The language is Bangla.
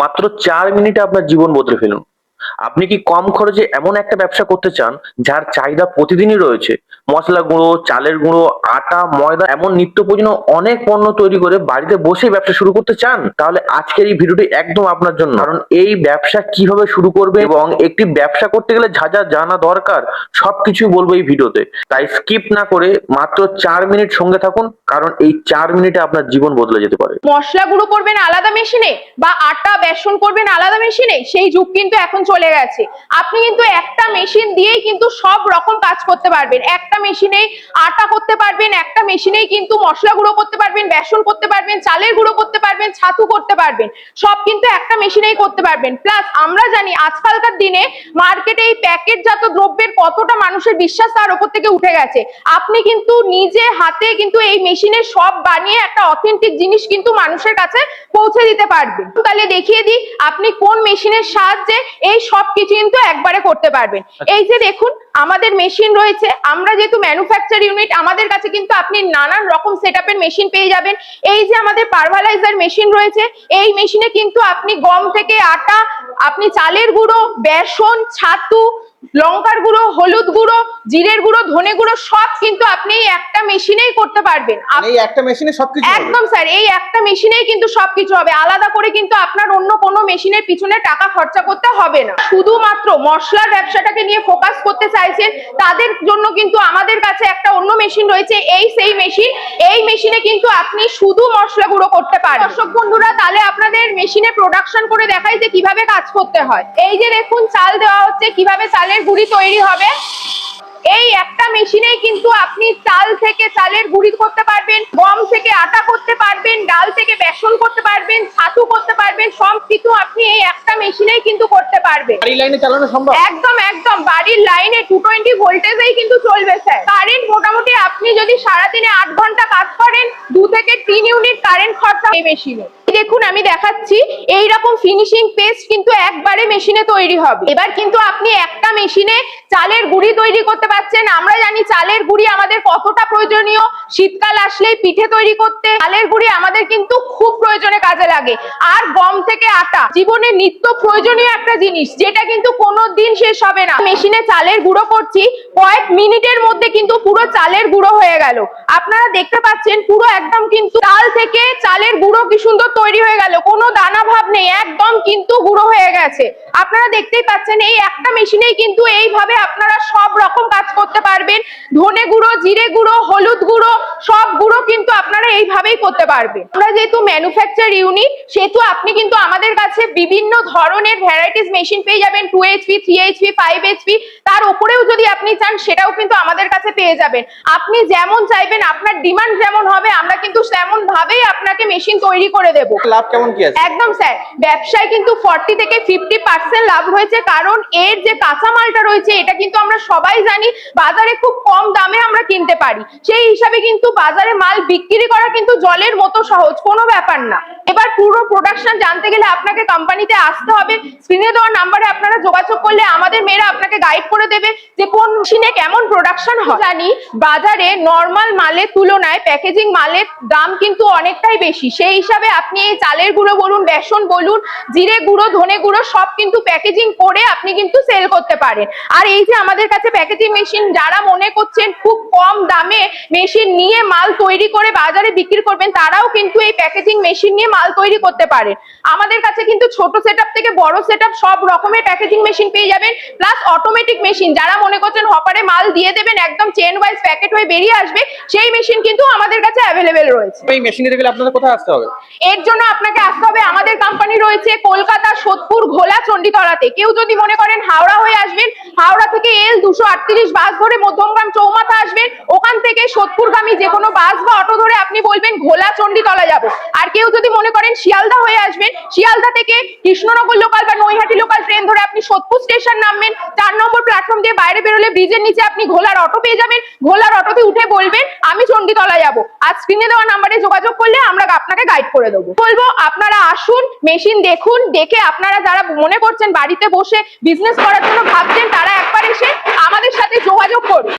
মাত্র 4 মিনিটে আপনার জীবন বদলে ফেলুন। আপনি কি কম খরচে এমন একটা ব্যবসা করতে চান যার চাহিদা প্রতিদিনই রয়েছে? মসলা গুঁড়ো, চালের গুঁড়ো, আটা, ময়দা এমন নিত্য প্রয়োজনীয় অনেক পণ্য তৈরি করে বাড়িতে বসেই ব্যবসা শুরু করতে চান? তাহলে আজকের এই ভিডিওটি একদম আপনার জন্য। কারণ এই ব্যবসা কিভাবে শুরু করবে এবং একটি ব্যবসা করতে গেলে যা যা জানা দরকার সবকিছু বলবো এই ভিডিওতে। তাই স্কিপ না করে মাত্র 4 মিনিট সঙ্গে থাকুন, কারণ এই 4 মিনিটে আপনার জীবন বদলে যেতে পারে। মশলা গুঁড়ো করবেন আলাদা মেশিনে বা আটা বেসন করবেন আলাদা মেশিনে, সেই যুগ কিন্তু এখন চলে গেছে। আপনি কিন্তু একটা মেশিন দিয়েই কিন্তু সব রকম কাজ করতে পারবেন। একটা মেশিনেই আটা করতে পারবেন, একটা মেশিনেই কিন্তু মশলা গুঁড়ো করতে পারবেন, বেসন করতে পারবেন, চালের গুঁড়ো করতে পারবেন, ছাতু করতে পারবেন, সব কিন্তু একটা মেশিনেই করতে পারবেন। প্লাস আমরা জানি আজকালকার দিনে মার্কেটে এই প্যাকেটজাত দ্রব্যের কতটা মানুষের বিশ্বাস তার উপর থেকে উঠে গেছে। আপনি কিন্তু নিজে হাতে কিন্তু এই মেশিনে সব বানিয়ে একটা অথেন্টিক জিনিস কিন্তু মানুষের কাছে পৌঁছে দিতে পারবেন। তাহলে দেখিয়ে দিই আপনি কোন মেশিনের সাহায্যে এই সব কিছু কিন্তু একবারে করতে পারবেন। এই যে দেখুন আমাদের মেশিন রয়েছে, আমরা যেহেতু ম্যানুফ্যাকচার ইউনিট, আমাদের কাছে কিন্তু আপনি নানান রকম সেটআপের মেশিন পেয়ে যাবেন। এই যে আমাদের পারভালাইজার মেশিন রয়েছে, এই মেশিনে কিন্তু আপনি গম থেকে আটা, আপনি চালের গুঁড়ো, বেসন, ছাতু, লঙ্কার গুঁড়ো, হলুদ গুঁড়ো, জিরের গুঁড়ো, ধনে গুঁড়ো সব কিন্তু আপনি এই একটা মেশিনেই করতে পারবেন। এই একটা মেশিনে সবকিছু হবে? একদম স্যার, এই একটা মেশিনেই কিন্তু সবকিছু হবে। আলাদা করে কিন্তু আপনার অন্য কোনো মেশিনের পিছনে টাকা খরচা করতে হবে না। শুধুমাত্র মশলার ব্যবসাটাকে নিয়ে ফোকাস করতে চাইছেন তাদের জন্য কিন্তু আমাদের কাছে একটা অন্য মেশিন রয়েছে, এই সেই মেশিন। এই মেশিনে কিন্তু আপনি শুধু মশলা গুঁড়ো করতে পারেন। দর্শক বন্ধুরা, তাহলে আপনাদের মেশিনে প্রোডাকশন করে দেখাই যে কিভাবে কাজ করতে হয়। এই যে দেখুন চাল দেওয়া হচ্ছে, কিভাবে চালের গুঁড়ি তৈরি হবে। এই একটা মেশিনেই কিন্তু আপনি চাল থেকে চালের গুঁড়ি করতে পারবেন, গম থেকে আটা করতে পারবেন, ডাল থেকে বেসন করতে পারবেন, ছাতু করতে পারবেন, সব কিছু আপনি এই একটা মেশিনেই কিন্তু করতে পারবেন। বাড়ির লাইনে চালানো সম্ভব? একদম একদম, বাড়ির লাইনে 220 ভোল্টেজেই কিন্তু চলবে স্যার। কারেন্ট মোটামুটি আপনি যদি সারাদিনে 8 ঘন্টা কাজ করেন 2 থেকে 3 ইউনিট কারেন্ট খরচা এই মেশিনে। দেখুন আমি দেখাচ্ছি, এইরকম ফিনিশিং পেস্ট কিন্তু একবারে মেশিনে তৈরি হবে। এবার কিন্তু আপনি একটা মেশিনে চালের গুঁড়ি তৈরি করতে পারছেন। আমরা জানি চালের গুঁড়ি আমাদের কতটা প্রয়োজনীয়, শীতকাল আসলেই পিঠে তৈরি করতে চালের গুঁড়ি আমাদের কিন্তু খুব প্রয়োজনে কাজে লাগে। আর গম থেকে আটা জীবনে নিত্য প্রয়োজনীয় একটা জিনিস, যেটা কিন্তু কোনোদিন শেষ হবে না। মেশিনে চালের গুঁড়ো করছি, কয়েক মিনিটের মধ্যে কিন্তু পুরো চালের গুঁড়ো হয়ে গেল। আপনারা দেখতে পাচ্ছেন পুরো একদম কিন্তু চাল থেকে চালের গুঁড়ো কি সুন্দর তৈরি হয়ে গেল, কোনো দানা ভাব নেই, একদম কিন্তু গুঁড়ো হয়ে গেছে। আপনারা দেখতেই পাচ্ছেন এই একটা মেশিনেই কিন্তু এইভাবে আপনারা সব রকম কাজ করতে পারবেন। ধনে গুঁড়ো, জিরে গুঁড়ো, হলুদ গুঁড়ো, সব গুঁড়ো কিন্তু আপনারা এইভাবেই করতে পারবেন। আমরা যেহেতু ম্যানুফ্যাকচার ইউনিট, সেহেতু আপনি কিন্তু আমাদের কাছে বিভিন্ন ধরনের ভ্যারাইটিস মেশিন পেয়ে যাবেন। 2 HP, 3 HP, 5 HP, তার উপরেও যদি আপনি চান সেটাও কিন্তু আমাদের কাছে পেয়ে যাবেন। আপনি যেমন চাইবেন, আপনার ডিমান্ড যেমন হবে, আমরা কিন্তু তেমন ভাবেই আপনাকে মেশিন তৈরি করে দেব। লাভ কেমন কি আছে? একদম স্যার, ব্যবসায় কিন্তু 40 থেকে 50% লাভ রয়েছে। কারণ এর যে কাঁচামালটা রয়েছে এটা কিন্তু আমরা সবাই জানি বাজারে খুব কম দামে আমরা কিনতে পারি। সেই হিসাবে কিন্তু বাজারে মাল বিক্রি করা কিন্তু জলের মতো সহজ কোনো ব্যাপার না। এবার পুরো প্রোডাকশন জানতে গেলে আপনাকে কোম্পানিতে আসতে হবে। স্ক্রিনে দেওয়া নাম্বারে আপনারা যোগাযোগ করলে আমাদের মেয়েরা আপনাকে গাইড করে দেবে যে কোন মেশিনে কেমন প্রোডাকশন হয়। জানি বাজারে নরমাল মালের তুলনায় প্যাকেজিং মালের দাম কিন্তু অনেকটাই বেশি। সেই হিসাবে আপনি এই চালের গুঁড়ো বলুন, বেসন বলুন, জিরে গুঁড়ো, ধনে গুঁড়ো সব কিন্তু প্যাকেজিং করে আপনি কিন্তু সেল করতে পারেন। আর এই যে আমাদের কাছে প্যাকেজিং মেশিন, যারা মনে করছেন খুব কম দামে মেশিন নিয়ে মাল তৈরি করে বাজারে বিক্রি করবেন, তারাও কিন্তু এই প্যাকেজিং মেশিন নিয়ে মাল তৈরি করতে পারেন। আমাদের কাছে কিন্তু ছোট সেটআপ থেকে বড় সেটআপ সব রকমের প্যাকেজিং মেশিন পেয়ে যাবেন। প্লাস অটোমেটিক মেশিন, যারা মনে করছেন হপারে মাল দিয়ে দেবেন একদম চেন ওয়াইজ প্যাকেট হয়ে বেরিয়ে আসবে, সেই মেশিন কিন্তু আমাদের কাছে অ্যাভেলেবেল রয়েছে। এই মেশিন নিতে গেলে আপনাদের কোথায় আসতে হবে? এর জন্য আপনাকে আসতে হবে, আমাদের কোম্পানি রয়েছে কলকাতা, সোদপুর, ঘোলা, চণ্ডীতলাতে। কেউ যদি মনে করেন হাওড়া হয়ে আসবেন, হাওড়া থেকে L238 বাস ধরে মধ্যমগ্রাম চৌমাথা আসবেন, ওখান থেকে সোদপুরগামী যে কোনো বাস বা অটো ধরে আপনি বলবেন ঘোলা চণ্ডীতলা যাব। আর কেউ যদি মনে করেন শিয়ালদা হয়ে আসবেন, শিয়ালদা থেকে কৃষ্ণনগর লোকাল বা নৈহাটি লোকাল ট্রেন ধরে আপনি সোদপুর স্টেশন নামবেন, 4 নম্বর প্ল্যাটফর্ম দিয়ে বাইরে বেরোলে ব্রিজের নিচে আপনি ঘোলার অটো পেয়ে যাবেন। ঘোলার অটোতে উঠে বলবেন আমি চণ্ডীতলা যাব। আর স্ক্রিনে দেওয়া নাম্বারে যোগাযোগ করলে আমরা আপনাকে গাইড করে দেবো। বলবো আপনারা আসুন, মেশিন দেখুন, দেখে আপনারা যারা মনে করছেন বাড়িতে বসে বিজনেস করার জন্য ভাবছেন, তারা একবার এসে আমাদের সাথে যোগাযোগ করুন।